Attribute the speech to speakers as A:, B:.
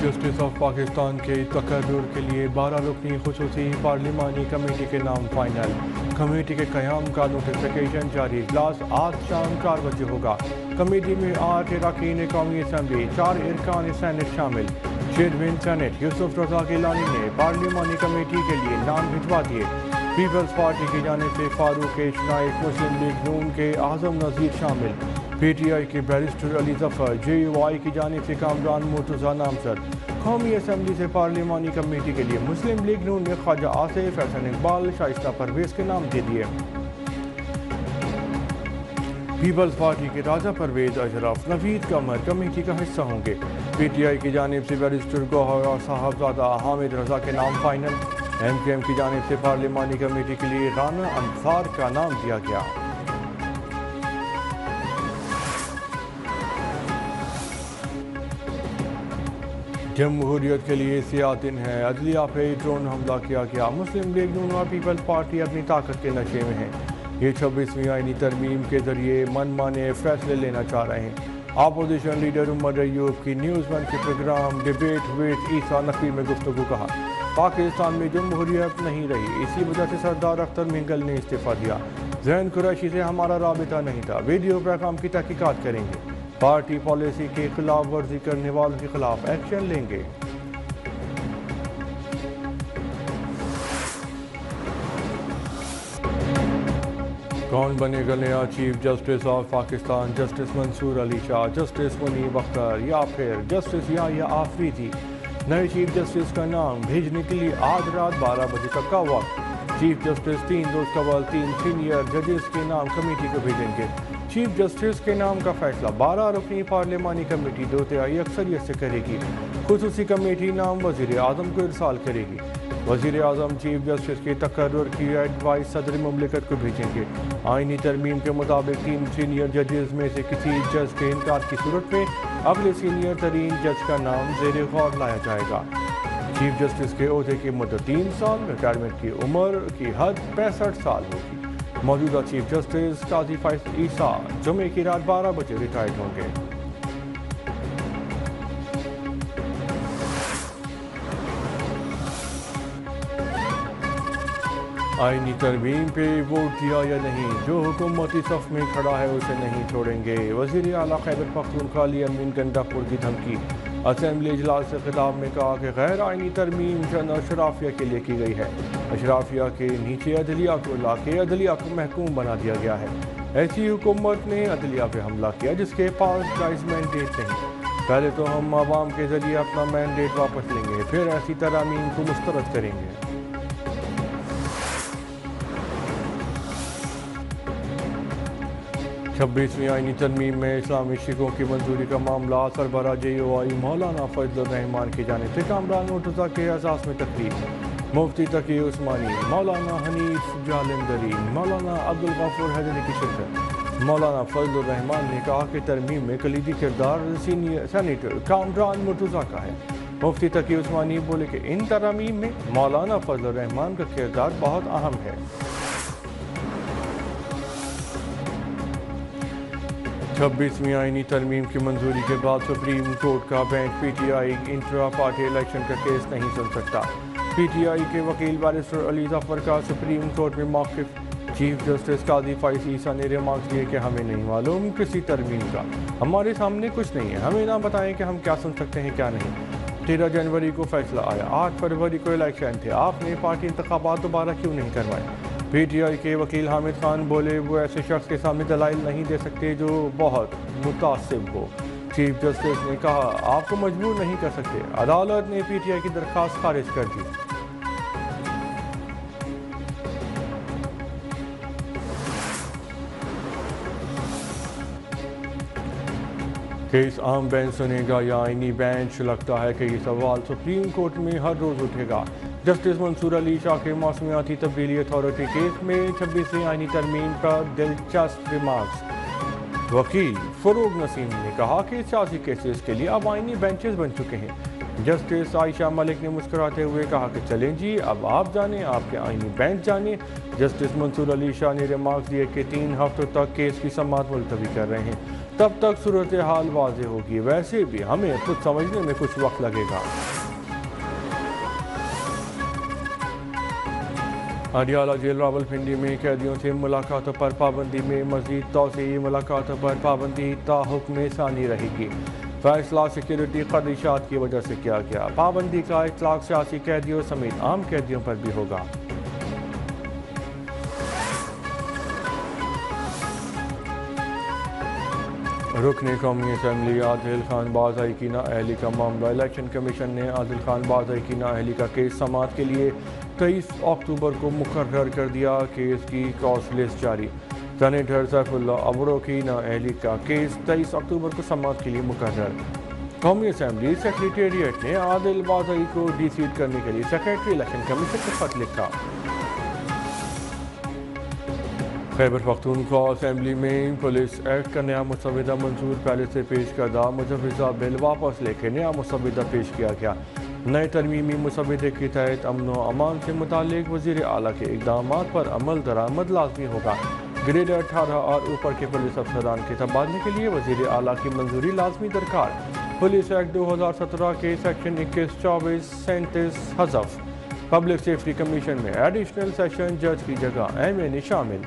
A: Justice of Pakistan के तकर्रुर के लिए 12 रुकनी खुसूसी पार्लिमानी कमेटी के नाम फाइनल। कमेटी के क़याम का नोटिफिकेशन जारी। इजलास आज शाम 4 बजे होगा। कमेटी में 8 अरकान कौमी असम्बली, 4 अरकान सेनेट शामिल। चेयरमैन सेनेट यूसुफ रज़ा गिलानी ने पार्लिमानी कमेटी के लिए नाम भिजवा दिए। पीपल्स पार्टी की जानिब से फारूक नाइक, मुस्लिम लीग नून के आज़म नज़ीर शामिल। PTI के बैरिस्टर अली जफर, JUI की जानिब से कामरान मुर्तज़ा नामजद। कौमी असम्बली से पार्लिमानी कमेटी के लिए मुस्लिम लीग नून ने ख्वाजा आसिफ, एहसन इकबाल, शाइस्ता परवेज के नाम दे दिए। पीपल्स पार्टी के राजा परवेज अशरफ, नवीद कमर कमेटी का हिस्सा होंगे। PTI की जानिब से बैरिस्टर गौहर और साहबजादा हामिद रजा के नाम फाइनल। MKM की जानिब से पार्लिमानी कमेटी के लिए राना अंसार का नाम दिया गया। जमहूरियत के लिए सियाह दिन है। अदलिया पे ड्रोन हमला किया गया। मुस्लिम लीग नून और पीपल्स पार्टी अपनी ताकत के नशे में है। ये 26वीं आईनी तरमीम के जरिए मनमाने फैसले लेना चाह रहे हैं। अपोजिशन लीडर उमर अयूब की न्यूज़ वन के प्रोग्राम डिबेट विद ईसा नकवी में गुफ्तगू कहा, पाकिस्तान में जमहूरियत नहीं रही, इसी वजह से सरदार अख्तर मिंगल ने इस्तीफा दिया। ज़ैन कुरैशी से हमारा राबिता नहीं था। वीडियो पैगाम की तहकीकात करेंगे। पार्टी पॉलिसी के खिलाफ वर्जी करने वालों के खिलाफ एक्शन लेंगे। कौन बनेगा नया chief justice of Pakistan? Justice Mansoor Ali Shah, justice Muneeb Akhtar या फिर जस्टिस याहिया आफरीदी? नए चीफ जस्टिस का नाम भेजने के लिए आज रात 12 बजे तक का वक्त। चीफ जस्टिस 3 रोज कबल 3 सीनियर जजेस के नाम कमेटी को भेजेंगे। चीफ जस्टिस के नाम का फैसला 12 रुकनी पार्लिमानी कमेटी 2/3 अक्सरियत से करेगी। खुसूसी कमेटी नाम वज़ीर आज़म को इरसाल करेगी। वज़ीर आज़म चीफ जस्टिस के तकर्रुर की एडवाइस सदर मुमलिकत को भेजेंगे। आईनी तरमीम के मुताबिक 3 सीनियर जजेस में से किसी जज के इनकार की सूरत में अगले सीनियर तरीन जज का नाम ज़ेर गौर लाया जाएगा। चीफ जस्टिस के ओहदे की मुद्दत 3 साल, रिटायरमेंट की उम्र की हद 65 साल होगी। मौजूदा चीफ जस्टिस काजी फैसल ईसा जुमे की रात 12 बजे रिटायर्ड होंगे। आईनी तरमीम पे वोट दिया या नहीं? जो हुकूमती सफ में खड़ा है उसे नहीं छोड़ेंगे। वज़ीर आला खैबर पख्तूनख्वा अली अमीन गंडापुर की धमकी। असेंबली इजलास से खिताब में कहा कि गैर आईनी तरमीम जन अशराफिया के लिए की गई है। अशराफिया के नीचे अदलिया को लाके अदलिया को महकूम बना दिया गया है। ऐसी हुकूमत ने अदलिया पे हमला किया जिसके पास जायज़ मैंडेट नहीं। पहले तो हम आवाम के जरिए अपना मैंडेट वापस लेंगे, फिर ऐसी तरमीम को मुस्तरद करेंगे। 26वीं आईनी तरमीम में इस्लामी शिकों की मंजूरी का मामला सरबराह JUI मौलाना फजल रहमान की जानिब से कामरान मुर्तज़ा के एजाज़ में तकरीब। मुफ्ती तकी उस्मानी, मौलाना हनीफ जालंधरी, मौलाना अब्दुल गफूर हैदरी की शिरकत। मौलाना फजल रहमान ने कहा कि तरमीम में कलीदी किरदार सीनियर सेनेटर कामरान मुर्तज़ा का है। मुफ्ती तकी उस्मानी बोले कि इन तरमीम में मौलाना फजल रहमान का किरदार बहुत अहम है। 26वीं आईनी तरमीम की मंजूरी के बाद सुप्रीम कोर्ट का bench PTI intra party election का केस नहीं सुन सकता। PTI के वकील बैरिस्टर अली जफर का सुप्रीम कोर्ट में मौक़िफ़। चीफ जस्टिस काजी फैसल ईसा ने रिमार्क्स दिए कि हमें नहीं मालूम किसी तरमीम का, हमारे सामने कुछ नहीं है, हमें ना बताएं कि हम क्या सुन सकते हैं क्या नहीं। 13 जनवरी को फैसला आया, 8 फरवरी को इलेक्शन थे, आपने पार्टी इंतखाबात दोबारा क्यों नहीं करवाए? PTI के वकील हामिद खान बोले वो ऐसे शख्स के सामने दलाइल नहीं दे सकते जो बहुत मुतासिब हो। चीफ जस्टिस ने कहा आपको मजबूर नहीं कर सकते। अदालत ने PTI की दरख्वास्त खारिज कर दी। केस आम बेंच सुनेगा या आईनी बेंच? लगता है कि ये सवाल सुप्रीम कोर्ट में हर रोज उठेगा। जस्टिस मंसूर अली शाह के मौसमियाती तब्दीली अथॉरिटी केस में 26वीं आईनी तरमीम पर दिलचस्प रिमार्क्स। वकील फरूग नसीम ने कहा कि सियासी केसेस के लिए अब आईनी बेंचेस बन चुके हैं। जस्टिस आयशा मलिक ने मुस्कुराते हुए कहा कि चलें जी, अब आप जानें, आपके आईनी बेंच जानें। जस्टिस मंसूर अली शाह ने रिमार्क्स दिए कि 3 हफ्तों तक केस की समाअत मुलतवी कर रहे हैं, तब तक सूरत हाल वाज़ेह होगी। वैसे भी हमें खुद समझने में कुछ वक्त लगेगा। अडियाला जेल रावलपिंडी में कैदियों से मुलाकातों पर पाबंदी में मज़ीद तौसीई। मुलाकातों पर पाबंदी ताहुक्म सानी रहेगी। फैसला सिक्योरिटी खदशात की वजह से किया गया। पाबंदी का इतलाक सियासी कैदियों समेत आम कैदियों पर भी होगा। रुकन कौमी असम्बली आदिल खान बाज़ाई की नाअहली का मामला। इलेक्शन कमीशन ने आदिल खान बाज़ाई की नाअहली का केस समाअत के लिए 23 अक्टूबर को मुकर्रर कर दिया। केस की क्रॉस लिस्ट जारी। सेनेटर सैफुल्लाह अबरो की नाअहली का केस 23 अक्टूबर को समाअत के लिए मुकर्रर। कौमी असम्बली सेक्रेटेरिएट ने आदिल बाज़ाई को डिसीट करने के लिए सेक्रेटरी इलेक्शन कमीशन को खत लिखा। खैबर पख्तूनख्वा असेंबली में पुलिस एक्ट का नया मुसविदा मंजूर। पहले से पेश करदा मुजवजा बिल वापस लेके नया मुसविदा पेश किया गया। नए तरमीमी मुसविदे के तहत अमन व अमान से मुतालिक वज़ीर आला के इक़दाम पर अमल दरामद लाजमी होगा। ग्रेड 18 और ऊपर के पुलिस अफसरान के तबादले के लिए वज़ीर आला की मंजूरी लाजमी दरकार। पुलिस एक्ट 2017 के सेक्शन 21, 24, 37 हज़फ। पब्लिक सेफ्टी कमीशन में एडिशनल सेशन जज की जगह MNA शामिल।